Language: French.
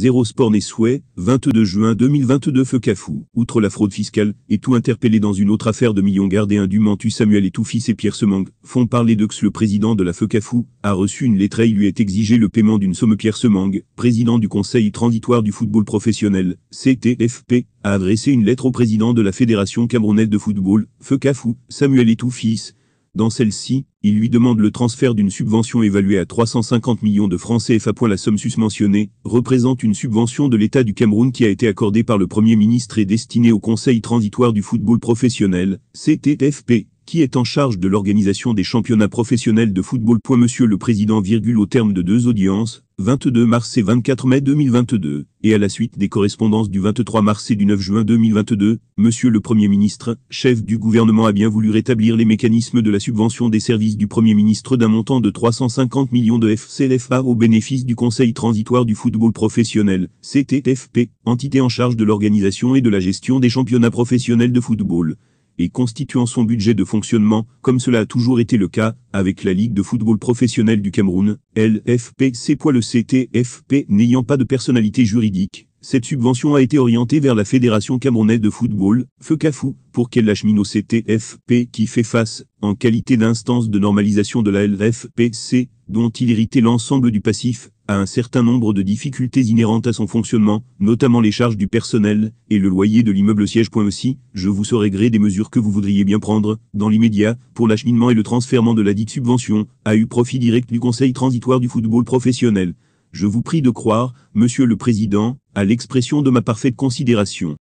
Zéro sport n'est souhait, 22 juin 2022 Fekafou. Outre la fraude fiscale, et tout interpellé dans une autre affaire de millions gardés indûment tu Samuel Etoufis et Pierre Semang, font parler d'eux que le président de la Fekafou a reçu une lettre et il lui est exigé le paiement d'une somme. Pierre Semang, président du Conseil transitoire du football professionnel, CTFP, a adressé une lettre au président de la Fédération camerounaise de football, Fekafou, Samuel Etoufis. Dans celle-ci, il lui demande le transfert d'une subvention évaluée à 350 millions de francs CFA. La somme susmentionnée représente une subvention de l'État du Cameroun qui a été accordée par le Premier ministre et destinée au Conseil transitoire du football professionnel, CTFP, qui est en charge de l'organisation des championnats professionnels de football. Monsieur le Président, au terme de 2 audiences, 22 mars et 24 mai 2022, et à la suite des correspondances du 23 mars et du 9 juin 2022, Monsieur le Premier ministre, chef du gouvernement, a bien voulu rétablir les mécanismes de la subvention des services du Premier ministre d'un montant de 350 millions de FCFA au bénéfice du Conseil transitoire du football professionnel, CTFP, entité en charge de l'organisation et de la gestion des championnats professionnels de football, et constituant son budget de fonctionnement, comme cela a toujours été le cas, avec la Ligue de football professionnel du Cameroun, LFPC. Le CTFP n'ayant pas de personnalité juridique, cette subvention a été orientée vers la Fédération camerounaise de football, Fekafou, pour qu'elle achemine au CTFP qui fait face, en qualité d'instance de normalisation de la LFPC, dont il héritait l'ensemble du passif, à un certain nombre de difficultés inhérentes à son fonctionnement, notamment les charges du personnel, et le loyer de l'immeuble siège. Aussi, je vous saurai gré des mesures que vous voudriez bien prendre, dans l'immédiat, pour l'acheminement et le transfèrement de la dite subvention, à profit direct du Conseil transitoire du football professionnel. Je vous prie de croire, Monsieur le Président, à l'expression de ma parfaite considération.